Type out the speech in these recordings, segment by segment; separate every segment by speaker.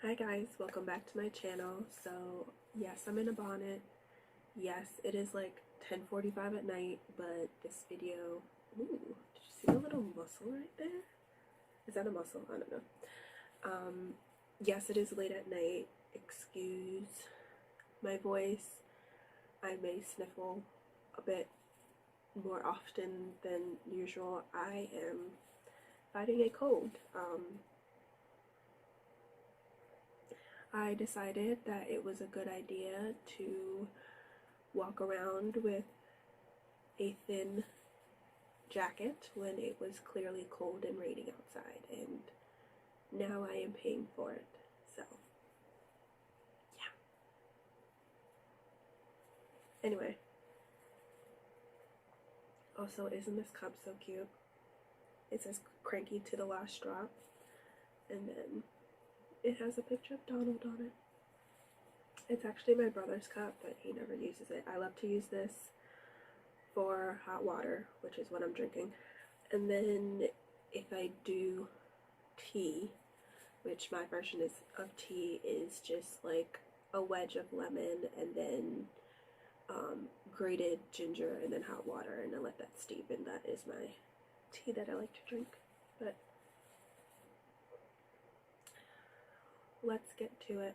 Speaker 1: Hi guys, welcome back to my channel. So yes, I'm in a bonnet. Yes, it is like 10:45 at night, but this video, ooh, did you see the little muscle right there? Is that a muscle? I don't know. Yes, it is late at night. Excuse my voice. I may sniffle a bit more often than usual. I am fighting a cold. I decided that it was a good idea to walk around with a thin jacket when it was clearly cold and raining outside, and now I am paying for it. So yeah. Anyway, also, isn't this cup so cute? It says cranky to the last drop, and then it has a picture of Donald on it. It's actually my brother's cup, but he never uses it. I love to use this for hot water, which is what I'm drinking. And then if I do tea, which my version is of tea is just like a wedge of lemon and then grated ginger and then hot water, and I let that steep, and that is my tea that I like to drink. But let's get to it.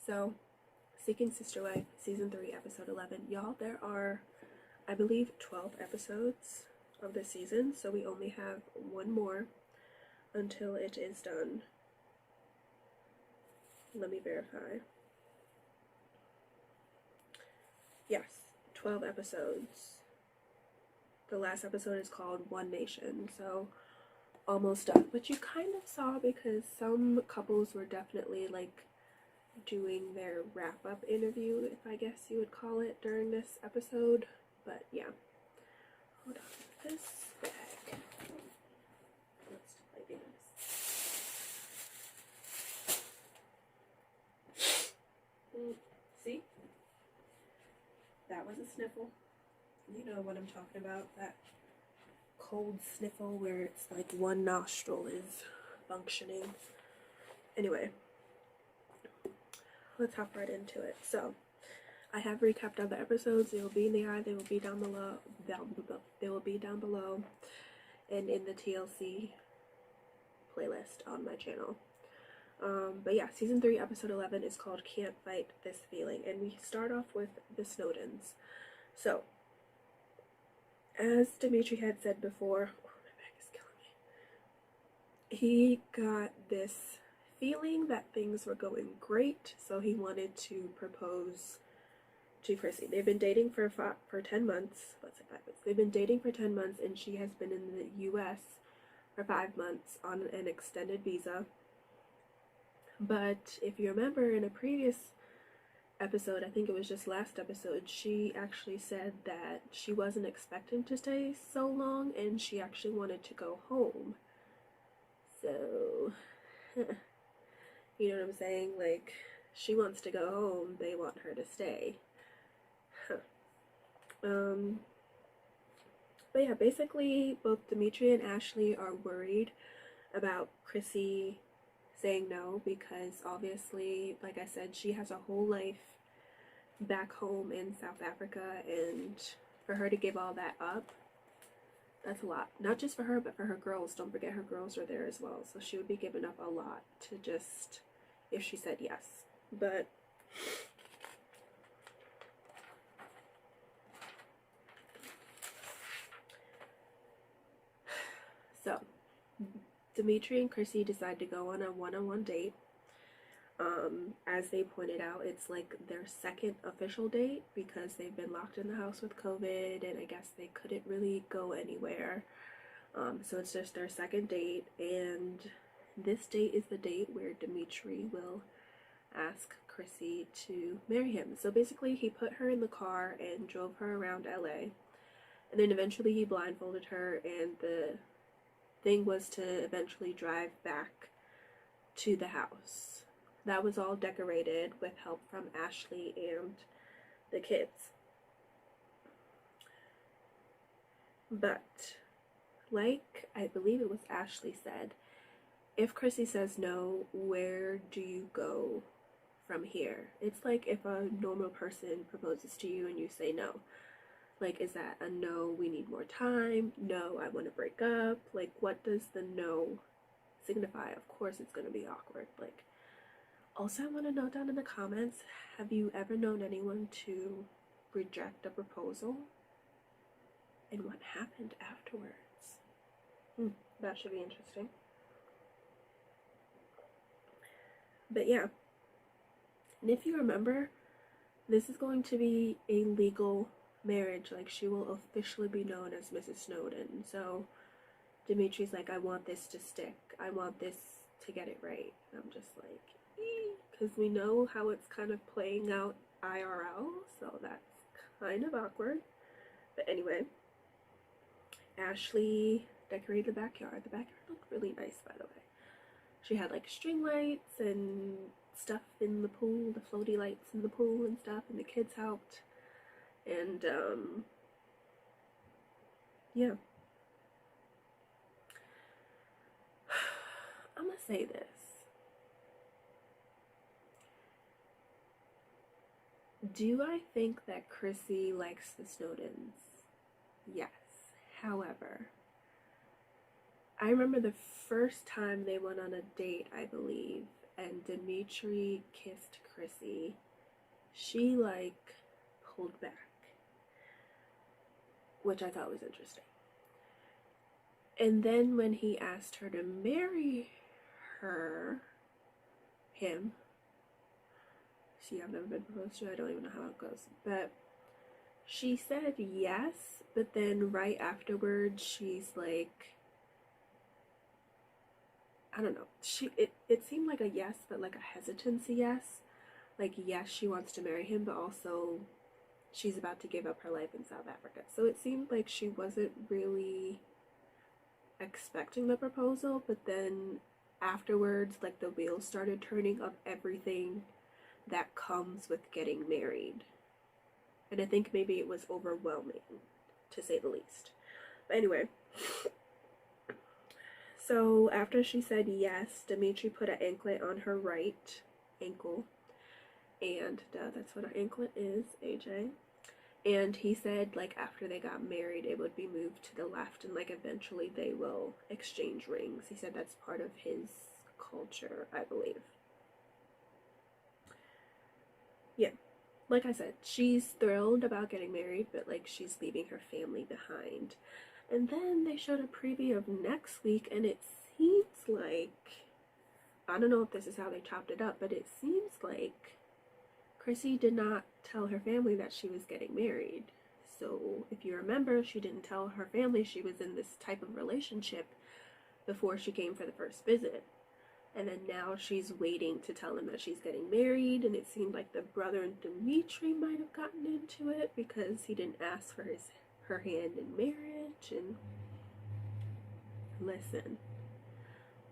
Speaker 1: So, Seeking Sister Wife, Season 3, Episode 11. Y'all, there are, I believe, 12 episodes of the season, so we only have one more until it is done. Let me verify. Yes, 12 episodes. The last episode is called One Nation, so almost done. But you kind of saw, because some couples were definitely like doing their wrap-up interview, if I guess you would call it, during this episode. But yeah. Hold on. This bag. Let's play games. See? That was a sniffle. You know what I'm talking about. That cold sniffle where it's like one nostril is functioning. Anyway, let's hop right into it. So, I have recapped all the episodes. They will be in the eye. They will be down below. They will be down below, and in the TLC playlist on my channel. But yeah, Season 3, Episode 11 is called Can't Fight This Feeling, and we start off with the Snowdens. So, as Dimitri had said before, oh, my back is killing me. He got this feeling that things were going great, so he wanted to propose to Chrissy. They've been dating for 10 months. Let's say 5 months. They've been dating for 10 months, and she has been in the U.S. for 5 months on an extended visa. But if you remember, in a previous episode, I think it was just last episode, she actually said that she wasn't expecting to stay so long, and she actually wanted to go home. So, you know what I'm saying? Like, she wants to go home, they want her to stay. But yeah, basically both Dimitri and Ashley are worried about Chrissy saying no, because obviously, like I said, she has a whole life back home in South Africa, and for her to give all that up, that's a lot. Not just for her, but for her girls. Don't forget her girls are there as well, so she would be giving up a lot to just, if she said yes. But so Dimitri and Chrissy decide to go on a one-on-one date. As they pointed out, it's like their second official date, because they've been locked in the house with COVID, and I guess they couldn't really go anywhere. So it's just their second date, and this date is the date where Dimitri will ask Chrissy to marry him. So basically, he put her in the car and drove her around LA, and then eventually he blindfolded her, and the thing was to eventually drive back to the house. That was all decorated with help from Ashley and the kids. But, like I believe it was Ashley said, if Chrissy says no, where do you go from here? It's like if a normal person proposes to you and you say no. Like, is that a no, we need more time? No, I want to break up? Like, what does the no signify? Of course it's going to be awkward. Like, also I want to know down in the comments, have you ever known anyone to reject a proposal? And what happened afterwards? That should be interesting. But yeah. And if you remember, this is going to be a legal marriage. Like, she will officially be known as Mrs. Snowden. So Dimitri's like, I want this to stick. I want this to get it right. And I'm just like, because we know how it's kind of playing out IRL, so that's kind of awkward. But anyway, Ashley decorated the backyard. The backyard looked really nice, by the way. She had like string lights and stuff in the pool, the floaty lights in the pool and stuff, and the kids helped. And yeah. I'm gonna say this. Do I think that Chrissy likes the Snowdens? Yes. However, I remember the first time they went on a date, I believe, and Dimitri kissed Chrissy. She like pulled back, which I thought was interesting. And then when he asked her to marry him, see, I've never been proposed to, I don't even know how it goes, but she said yes, but then right afterwards she's like, I don't know, it seemed like a yes, but like a hesitancy yes. Like, yes, she wants to marry him, but also she's about to give up her life in South Africa. So it seemed like she wasn't really expecting the proposal, but then afterwards, like, the wheels started turning of everything that comes with getting married. And I think maybe it was overwhelming, to say the least. But anyway, so after she said yes, Dimitri put an anklet on her right ankle. And that's what an anklet is, AJ. And he said, like, after they got married, it would be moved to the left, and like eventually they will exchange rings. He said that's part of his culture, I believe. Yeah, like I said, she's thrilled about getting married, but like she's leaving her family behind. And then they showed a preview of next week, and it seems like, I don't know if this is how they chopped it up, but it seems like Chrissy did not tell her family that she was getting married. So if you remember, she didn't tell her family she was in this type of relationship before she came for the first visit. And then now she's waiting to tell him that she's getting married, and it seemed like the brother and Dimitri might have gotten into it because he didn't ask for her hand in marriage. And listen,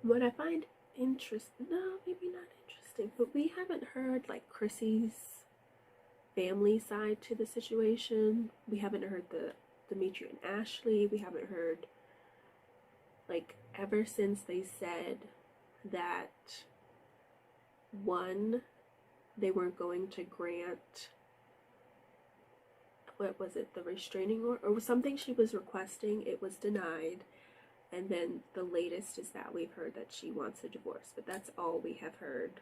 Speaker 1: what I find interesting, no, maybe not interesting, but we haven't heard like Chrissy's family side to the situation. We haven't heard the Dimitri and Ashley. We haven't heard, like, ever since they said that, one, they weren't going to grant, what was it, the restraining order or something she was requesting, it was denied. And then the latest is that we've heard that she wants a divorce, but that's all we have heard.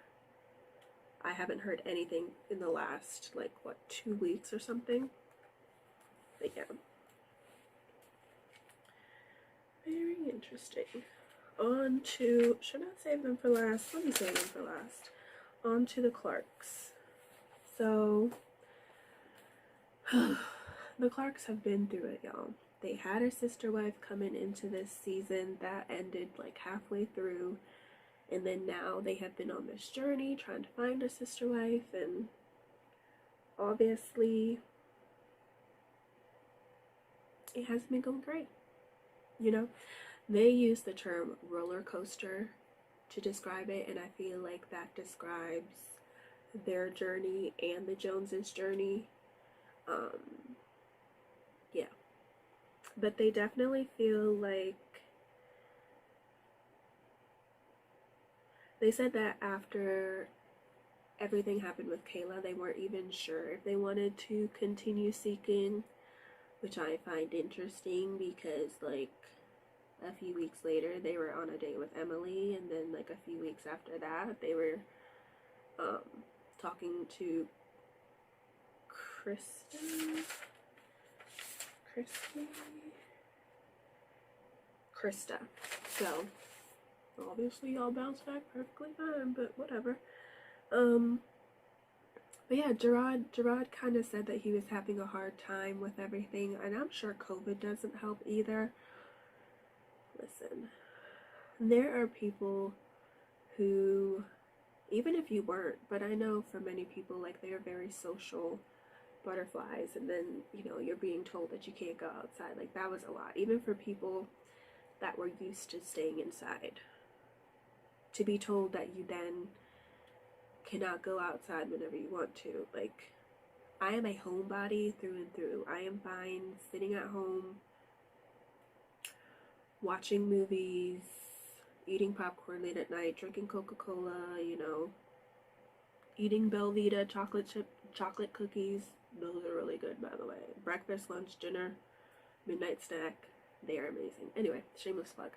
Speaker 1: I haven't heard anything in the last, like, what, 2 weeks or something? But yeah. Very interesting. On to, should I save them for last? Let me save them for last. On to the Clarks. So, the Clarks have been through it, y'all. They had a sister wife coming into this season that ended like halfway through, and then now they have been on this journey trying to find a sister wife, and obviously it hasn't been going great. You know, they use the term roller coaster to describe it, and I feel like that describes their journey and the Joneses' journey. Yeah. But they definitely feel like They said that after everything happened with Kayla, they weren't even sure if they wanted to continue seeking, which I find interesting because, like, a few weeks later they were on a date with Emily, and then like a few weeks after that they were talking to Krista. So obviously y'all bounced back perfectly fine, but whatever. But yeah, Gerard kind of said that he was having a hard time with everything, and I'm sure COVID doesn't help either. Listen, there are people who, even if you weren't, but I know for many people, like, they are very social butterflies, and then, you know, you're being told that you can't go outside. Like, that was a lot, even for people that were used to staying inside. To be told that you then cannot go outside whenever you want to. Like, I am a homebody through and through. I am fine sitting at home, watching movies, eating popcorn late at night, drinking Coca-Cola, you know, eating Belvita chocolate cookies. Those are really good, by the way. Breakfast, lunch, dinner, midnight snack. They are amazing. Anyway, shameless plug.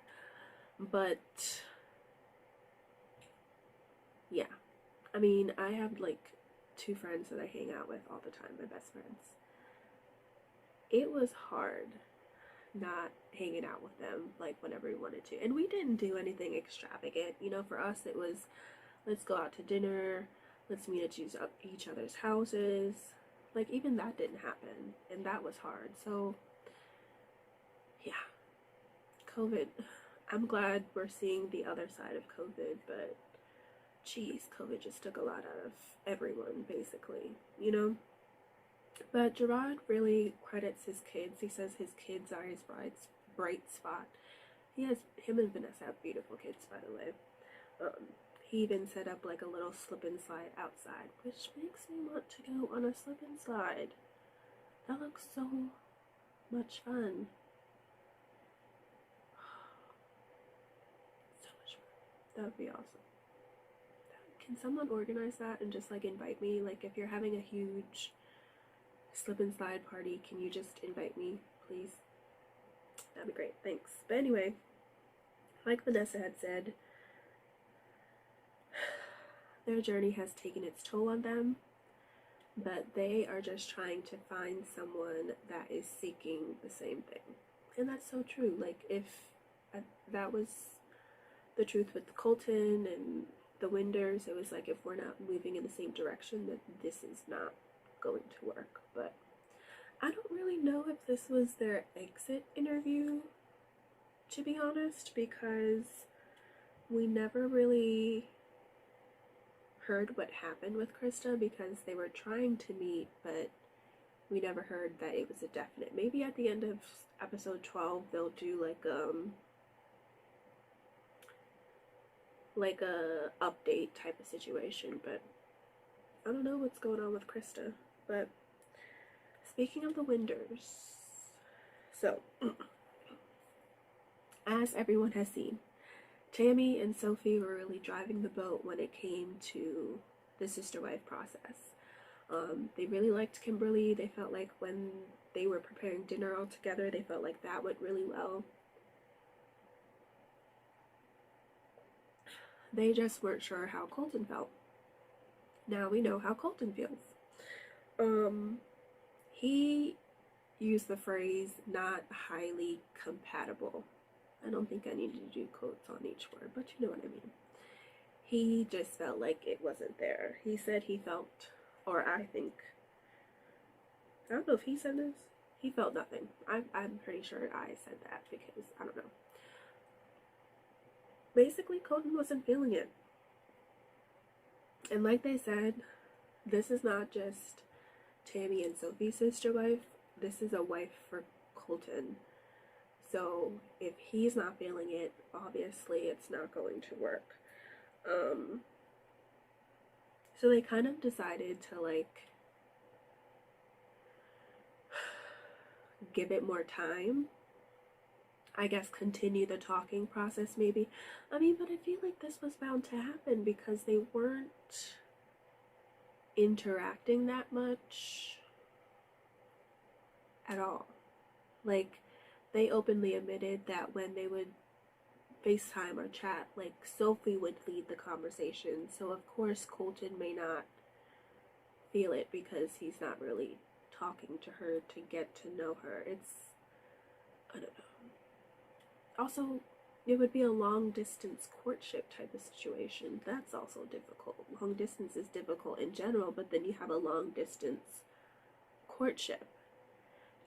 Speaker 1: But yeah, I mean, I have like 2 friends that I hang out with all the time, my best friends. It was hard not hanging out with them like whenever we wanted to, and we didn't do anything extravagant, you know. For us it was, let's go out to dinner, let's meet at each other's houses. Like, even that didn't happen, and that was hard. So yeah, COVID, I'm glad we're seeing the other side of COVID, but geez, COVID just took a lot out of everyone, basically, you know. But Gerard really credits his kids. He says his kids are his bright spot. Him and Vanessa have beautiful kids, by the way. He even set up like a little slip and slide outside, which makes me want to go on a slip and slide. That looks so much fun. So much fun. That would be awesome. Can someone organize that and just like invite me? Like, if you're having a huge slip and slide party, can you just invite me, please? That'd be great, thanks. But anyway, like Vanessa had said, their journey has taken its toll on them, but they are just trying to find someone that is seeking the same thing. And that's so true. Like, if that was the truth with Colton and the Winders, it was like, if we're not moving in the same direction, that this is not going to work. But I don't really know if this was their exit interview, to be honest, because we never really heard what happened with Krista, because they were trying to meet, but we never heard that it was a definite. Maybe at the end of episode 12 they'll do like a update type of situation, but I don't know what's going on with Krista. But speaking of the Winders, so as everyone has seen, Tammy and Sophie were really driving the boat when it came to the sister-wife process. They really liked Kimberly. They felt like when they were preparing dinner all together, they felt like that went really well. They just weren't sure how Colton felt. Now we know how Colton feels. He used the phrase "not highly compatible." I don't think I needed to do quotes on each word, but you know what I mean. He just felt like it wasn't there. He said he felt, or I don't know if he said this, he felt nothing. I'm pretty sure I said that, because I don't know. Basically, Colton wasn't feeling it. And like they said, this is not just Tammy and Sophie's sister wife, this is a wife for Colton. So if he's not feeling it, obviously it's not going to work. So they kind of decided to like give it more time. I guess, continue the talking process maybe. I mean, but I feel like this was bound to happen because they weren't interacting that much at all. Like, they openly admitted that when they would FaceTime or chat, like, Sophie would lead the conversation. So of course Colton may not feel it because he's not really talking to her to get to know her. It's, I don't know. Also, it would be a long distance courtship type of situation. That's also difficult. Long distance is difficult in general, but then you have a long distance courtship.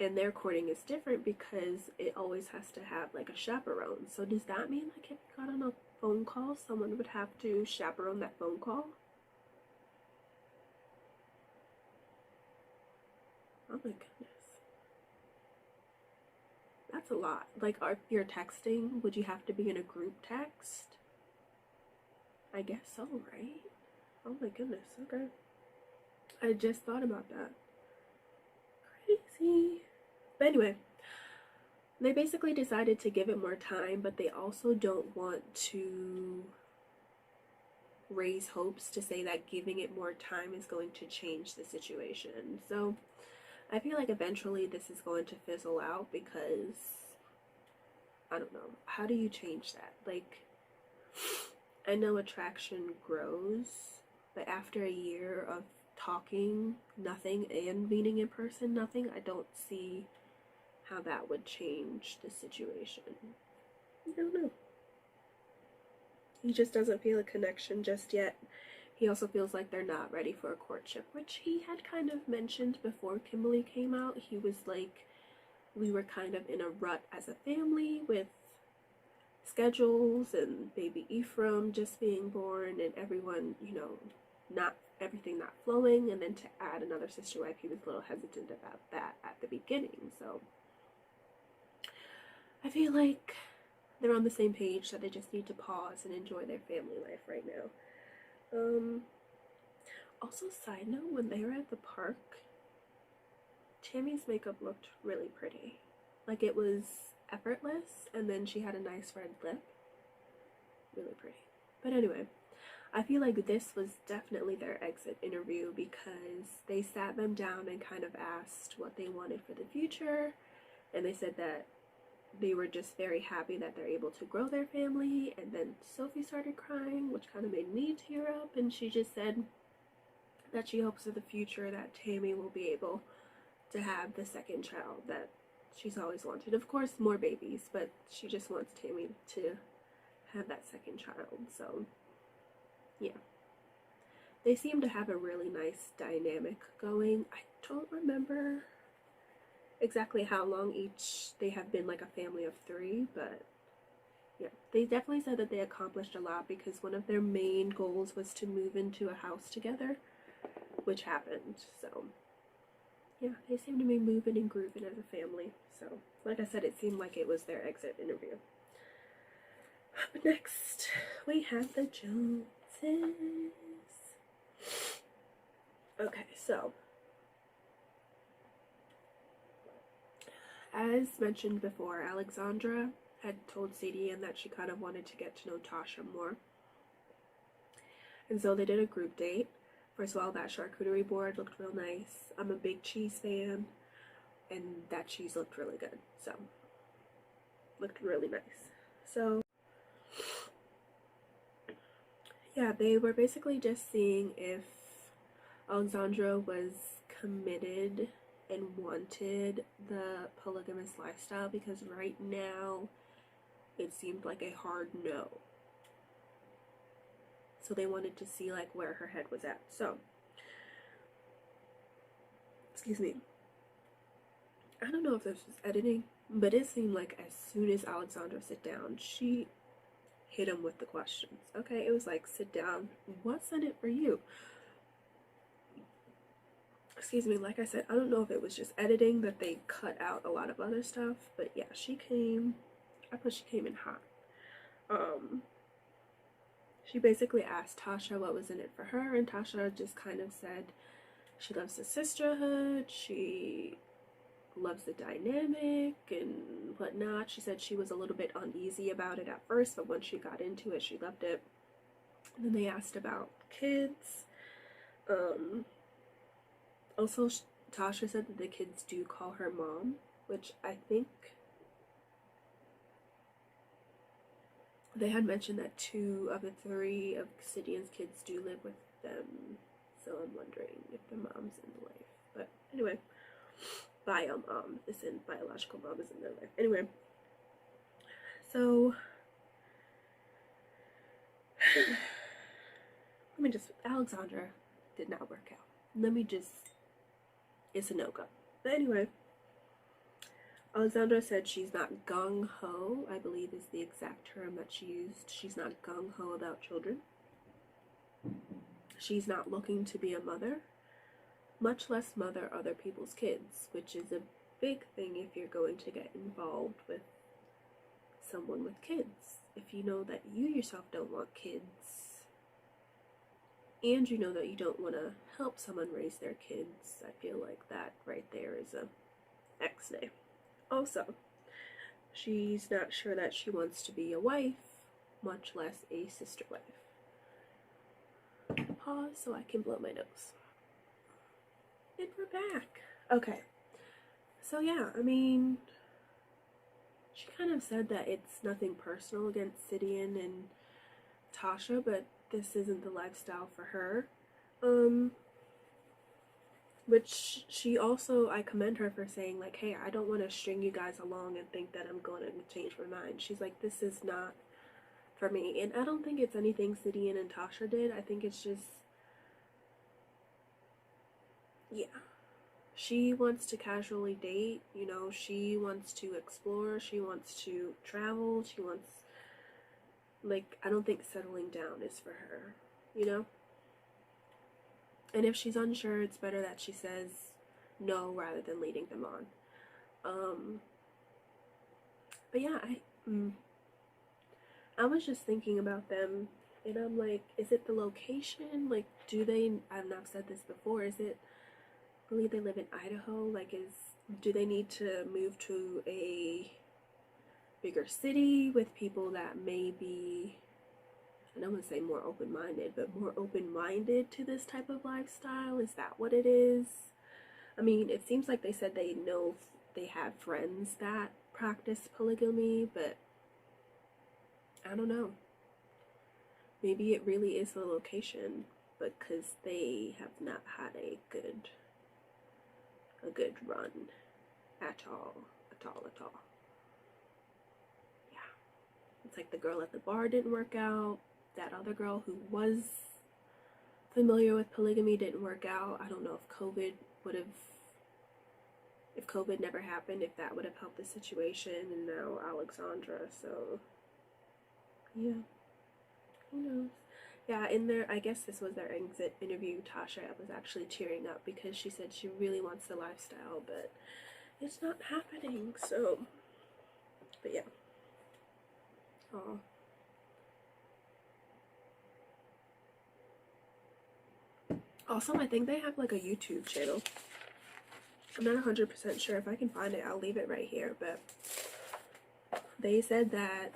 Speaker 1: And their courting is different because it always has to have like a chaperone. So does that mean like if you got on a phone call, someone would have to chaperone that phone call? Oh my goodness. That's a lot. Like, if you're texting, would you have to be in a group text? I guess so, right? Oh my goodness, okay. I just thought about that. Crazy. But anyway, they basically decided to give it more time, but they also don't want to raise hopes to say that giving it more time is going to change the situation. So I feel like eventually this is going to fizzle out because, I don't know, how do you change that? Like, I know attraction grows, but after a year of talking, nothing, and meeting in person, nothing, I don't see how that would change the situation. I don't know. He just doesn't feel a connection just yet. He also feels like they're not ready for a courtship, which he had kind of mentioned before Kimberly came out. He was like, we were kind of in a rut as a family with schedules and baby Ephraim just being born and everyone, you know, not everything not flowing, and then to add another sister wife, he was a little hesitant about that at the beginning. So I feel like they're on the same page, that they just need to pause and enjoy their family life right now. Also, side note, when they were at the park, Tammy's makeup looked really pretty. Like, it was effortless, and then she had a nice red lip. Really pretty. But anyway, I feel like this was definitely their exit interview because they sat them down and kind of asked what they wanted for the future, and they said that they were just very happy that they're able to grow their family. And then Sophie started crying, which kind of made me tear up, and she just said that she hopes for the future that Tammy will be able to have the second child that she's always wanted. Of course, more babies, but she just wants Tammy to have that second child. So yeah, they seem to have a really nice dynamic going. I don't remember exactly how long each they have been like a family of 3, but yeah, they definitely said that they accomplished a lot because one of their main goals was to move into a house together, which happened. So yeah, they seem to be moving and grooving as a family. So like I said, it seemed like it was their exit interview. But next we have the Joneses. Okay, so as mentioned before, Alexandra had told Sadie Ann that she kind of wanted to get to know Tasha more. And so they did a group date. First of all, that charcuterie board looked real nice. I'm a big cheese fan, and that cheese looked really good. So, looked really nice. So, yeah, they were basically just seeing if Alexandra was committed and wanted the polygamous lifestyle, because right now it seemed like a hard no. So they wanted to see like where her head was at. So, excuse me, I don't know if this was editing, but it seemed like as soon as Alexandra sat down, she hit him with the questions. Okay, it was like, sit down, what's in it for you? Excuse me, like I said, I don't know if it was just editing that they cut out a lot of other stuff, but yeah, she came in hot. She basically asked Tasha what was in it for her, and Tasha just kind of said she loves the sisterhood, she loves the dynamic and whatnot. She said she was a little bit uneasy about it at first, but once she got into it, she loved it. And then they asked about kids. Also, Tasha said that the kids do call her mom, which I think they had mentioned that 2 of the 3 of Sidian's kids do live with them. So I'm wondering if the mom's in the life. But anyway, bio mom is in, biological mom is in their life. Anyway, so let me just, Alexandra did not work out. It's a no-go. But anyway, Alexandra said she's not gung-ho, I believe is the exact term that she used. She's not gung-ho about children. She's not looking to be a mother, much less mother other people's kids, which is a big thing if you're going to get involved with someone with kids. If you know that you yourself don't want kids, and you know that you don't want to help someone raise their kids, I feel like that right there is a X-nay. Also, she's not sure that she wants to be a wife, much less a sister wife. Pause so I can blow my nose. And we're back. Okay. So yeah, I mean, she kind of said that it's nothing personal against Sidian and Tasha, but this isn't the lifestyle for her. Which she also, I commend her for saying like, hey, I don't want to string you guys along and think that I'm going to change my mind. She's like, this is not for me. And I don't think it's anything Sidian and Tasha did. I think it's just, yeah. She wants to casually date, you know, she wants to explore, she wants to travel, she wants, like, I don't think settling down is for her, you know? And if she's unsure, it's better that she says no rather than leading them on. But yeah, I was just thinking about them, and I'm like, is it the location? Like, do they, I've said this before, is it, I believe they live in Idaho, like, do they need to move to a bigger city with people that may be, I don't want to say more open-minded, but more open-minded to this type of lifestyle? Is that what it is? I mean, it seems like they said they know they have friends that practice polygamy, but I don't know. Maybe it really is the location, because they have not had a good run at all. Yeah. It's like the girl at the bar didn't work out. That other girl who was familiar with polygamy didn't work out. I don't know if COVID never happened, if that would have helped the situation. And now Alexandra, so yeah, who knows? Yeah, in there, I guess this was their exit interview, Tasha was actually tearing up because she said she really wants the lifestyle, but it's not happening, so, but yeah. Oh. Also, I think they have like a YouTube channel. I'm not 100% sure. If I can find it, I'll leave it right here, but they said that,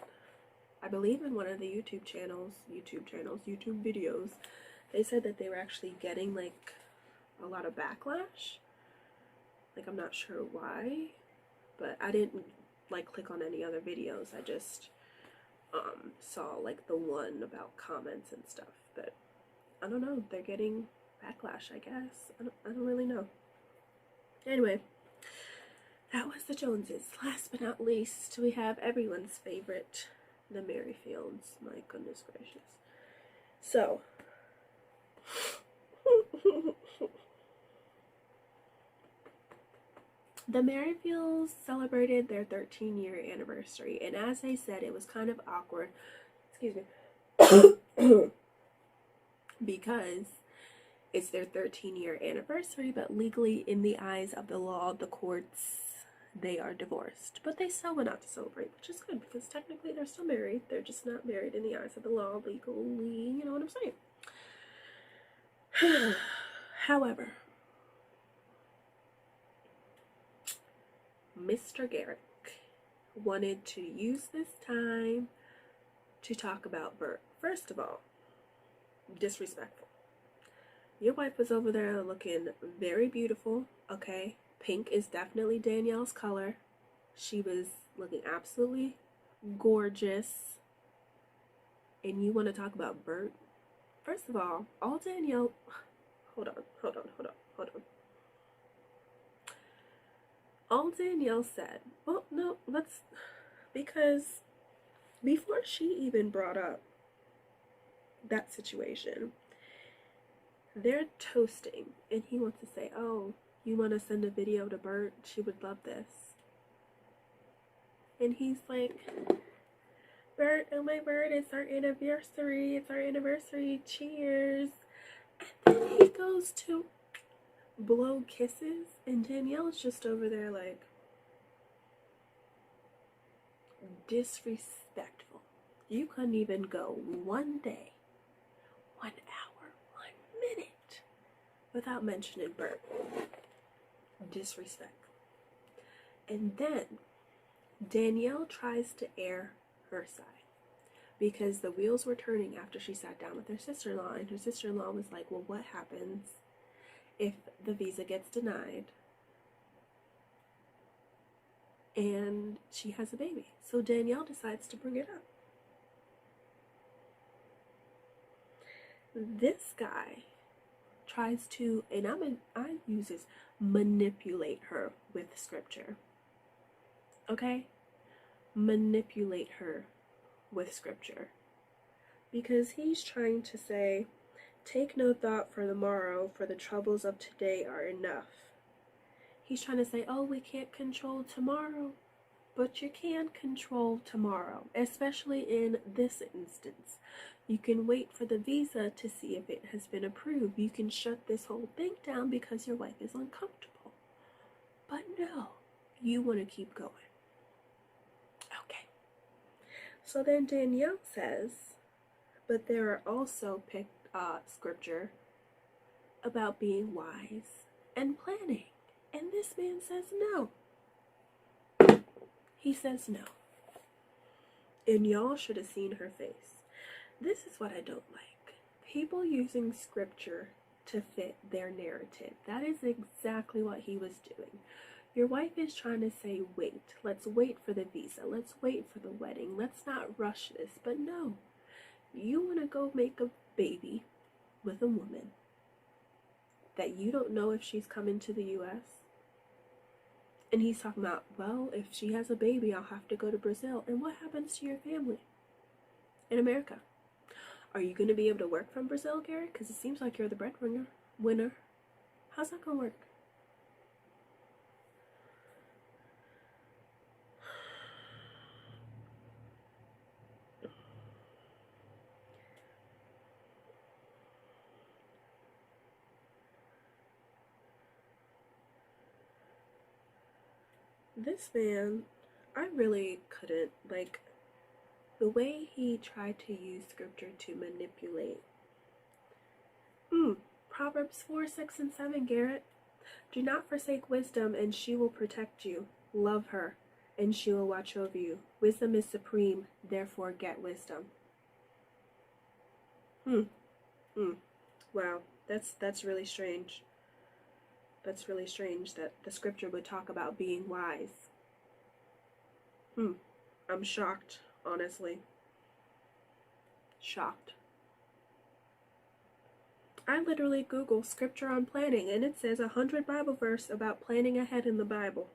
Speaker 1: I believe in one of the YouTube videos, they said that they were actually getting like a lot of backlash. Like, I'm not sure why, but I didn't like click on any other videos. I just saw like the one about comments and stuff, but I don't know, they're getting backlash, I guess. I don't really know. Anyway, that was the Joneses. Last but not least, we have everyone's favorite, the Merrifields. My goodness gracious. So, the Merrifields celebrated their 13-year anniversary, and as they said, it was kind of awkward, excuse me, because it's their 13-year anniversary, but legally, in the eyes of the law, the courts, they are divorced. But they still went out to celebrate, which is good, because technically they're still married. They're just not married in the eyes of the law legally, you know what I'm saying? However, Mr. Garrick wanted to use this time to talk about Bert. First of all, disrespectful. Your wife was over there looking very beautiful, okay? Pink is definitely Danielle's color. She was looking absolutely gorgeous. And you want to talk about Bert? First of all Danielle... Hold on. All Danielle said, well, no, because before she even brought up that situation, they're toasting, and he wants to say, oh, you want to send a video to Bert? She would love this. And he's like, Bert, oh my Bert, it's our anniversary, cheers. And then he goes to blow kisses, and Danielle's just over there like, disrespectful. You couldn't even go 1 day, 1 hour, 1 minute without mentioning Bert. Disrespect. And then Danielle tries to air her side because the wheels were turning after she sat down with her sister-in-law, and her sister-in-law was like, well, what happens if the visa gets denied and she has a baby? So Danielle decides to bring it up. This guy tries to, and I use this, manipulate her with scripture. Okay? Manipulate her with scripture. Because he's trying to say, take no thought for the morrow, for the troubles of today are enough. He's trying to say, oh, we can't control tomorrow. But you can control tomorrow, especially in this instance. You can wait for the visa to see if it has been approved. You can shut this whole thing down because your wife is uncomfortable. But no, you want to keep going. Okay. So then Danielle says, but there are also scripture about being wise and planning. And this man says no. He says no. And y'all should have seen her face. This is what I don't like. People using scripture to fit their narrative. That is exactly what he was doing. Your wife is trying to say, wait. Let's wait for the visa. Let's wait for the wedding. Let's not rush this. But no. You want to go make a baby with a woman that you don't know if she's coming to the U.S.? And he's talking about, well, if she has a baby, I'll have to go to Brazil. And what happens to your family in America? Are you going to be able to work from Brazil, Garrett? Because it seems like you're the breadwinner. How's that going to work? This man, I really couldn't, like, the way he tried to use scripture to manipulate. Proverbs 4, 6, and 7, Garrett. Do not forsake wisdom, and she will protect you. Love her, and she will watch over you. Wisdom is supreme, therefore get wisdom. Wow, that's really strange. That's really strange that the scripture would talk about being wise. I'm shocked, honestly. Shocked. I literally Googled scripture on planning, and it says 100 Bible verse about planning ahead in the Bible.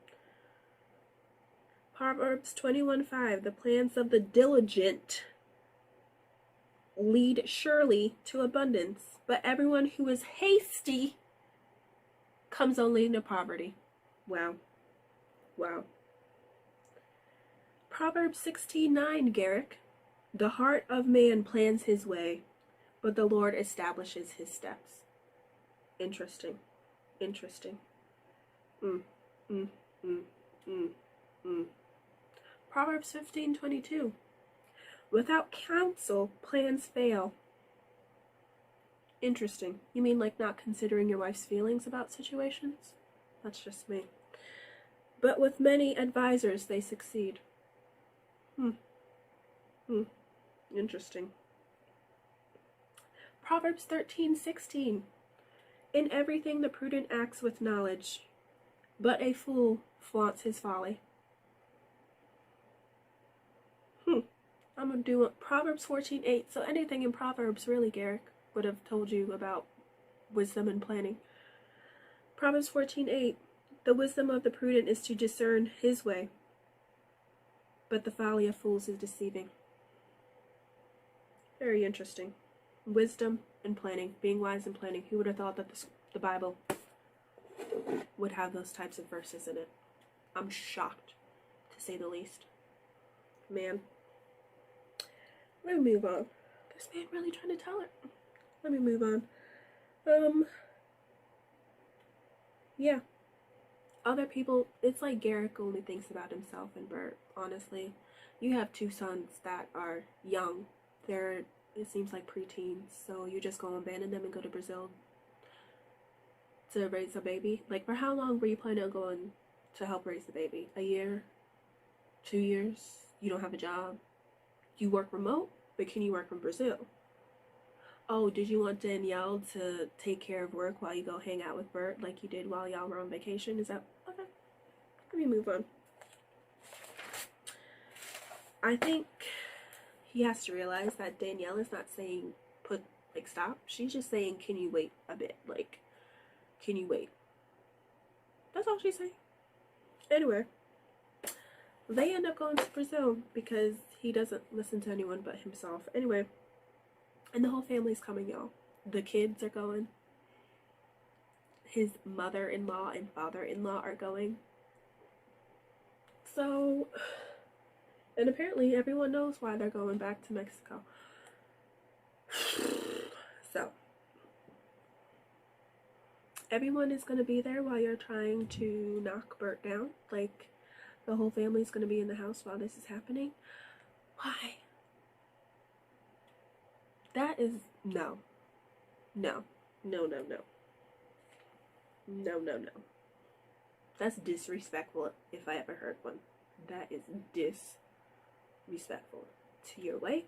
Speaker 1: Proverbs 21:5, the plans of the diligent lead surely to abundance, but everyone who is hasty comes only into poverty. Wow. Proverbs 16:9, Garrick. The heart of man plans his way, but the Lord establishes his steps. Interesting. Proverbs 15:22. Without counsel, plans fail. Interesting. You mean like not considering your wife's feelings about situations? That's just me. but with many advisors they succeed. Interesting. Proverbs 13:16. In everything the prudent acts with knowledge, but a fool flaunts his folly. I'm going to do Proverbs 14:8. So anything in Proverbs, really, Garrick, would have told you about wisdom and planning. Proverbs 14:8. The wisdom of the prudent is to discern his way, but the folly of fools is deceiving. Very interesting. Wisdom and planning, being wise and planning. Who would have thought that the Bible would have those types of verses in it? I'm shocked, to say the least. Man. Let me move on. This man really trying to tell it. Let me move on. Yeah. Other people, it's like Garrick only thinks about himself and Bert, honestly. You have two sons that are young. They're, it seems like preteens, so you just go abandon them and go to Brazil to raise a baby. Like, for how long were you planning on going to help raise the baby? A year? 2 years? You don't have a job? You work remote, but can you work from Brazil? Oh, did you want Danielle to take care of work while you go hang out with Bert like you did while y'all were on vacation? Is that okay? Let me move on. I think he has to realize that Danielle is not saying stop. She's just saying, can you wait a bit? Like, can you wait? That's all she's saying. Anyway, they end up going to Brazil because he doesn't listen to anyone but himself. Anyway, and the whole family's coming, y'all. The kids are going. His mother-in-law and father-in-law are going. So, and apparently everyone knows why they're going back to Mexico. So, everyone is going to be there while you're trying to knock Bert down. Like, the whole family's going to be in the house while this is happening. Why? That is, no. No. No, no, no. No, no, no. That's disrespectful if I ever heard one. That is disrespectful to your wife,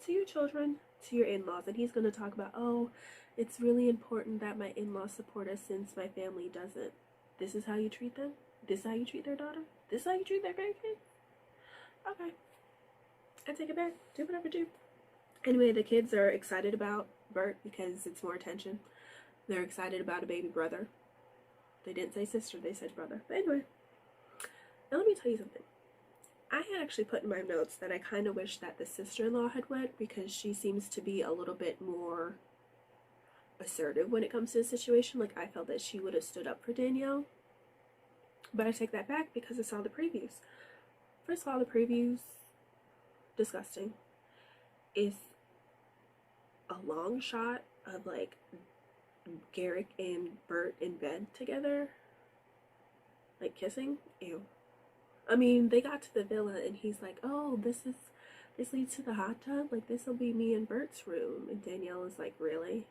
Speaker 1: to your children, to your in-laws. And he's going to talk about, oh, it's really important that my in-laws support us since my family doesn't. This is how you treat them? This is how you treat their daughter? This is how you treat their grandkids? Okay. I take it back. Do whatever do. Anyway, the kids are excited about Bert because it's more attention. They're excited about a baby brother. They didn't say sister, they said brother. But anyway, now let me tell you something. I had actually put in my notes that I kind of wish that the sister-in-law had went because she seems to be a little bit more assertive when it comes to the situation. Like, I felt that she would have stood up for Danielle. But I take that back because I saw the previews. First of all, the previews, disgusting. Is a long shot of like Garrick and Bert in bed together, like kissing. Ew. I mean, they got to the villa and he's like, oh, this leads to the hot tub, like this will be me and Bert's room. And Danielle is like, really?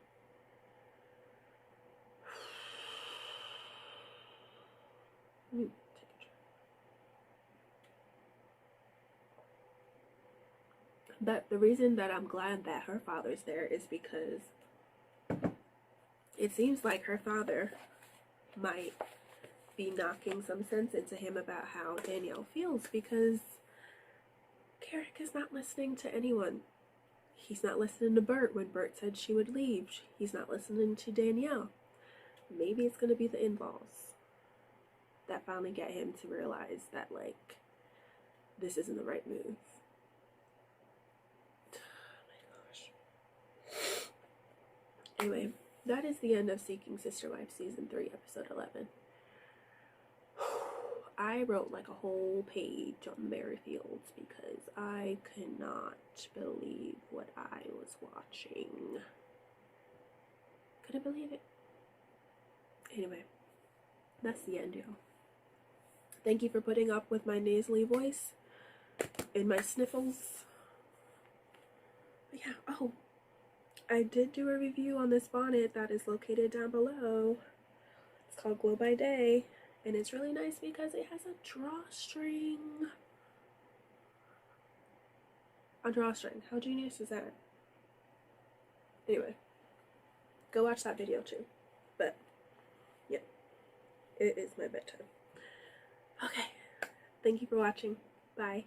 Speaker 1: But the reason that I'm glad that her father's there is because it seems like her father might be knocking some sense into him about how Danielle feels, because Garrick is not listening to anyone. He's not listening to Bert when Bert said she would leave. He's not listening to Danielle. Maybe it's going to be the in-laws that finally get him to realize that, like, this isn't the right move. Anyway, that is the end of Seeking Sister Wife Season 3, Episode 11. I wrote like a whole page on Merrifields because I could not believe what I was watching. Couldn't believe it. Anyway, that's the end, y'all. Thank you for putting up with my nasally voice and my sniffles. But yeah, oh, I did do a review on this bonnet that is located down below. It's called Glow by Daye, And it's really nice because it has a drawstring. A drawstring. How genius is that? Anyway, go watch that video too. But, yeah, it is my bedtime. Okay, thank you for watching. Bye.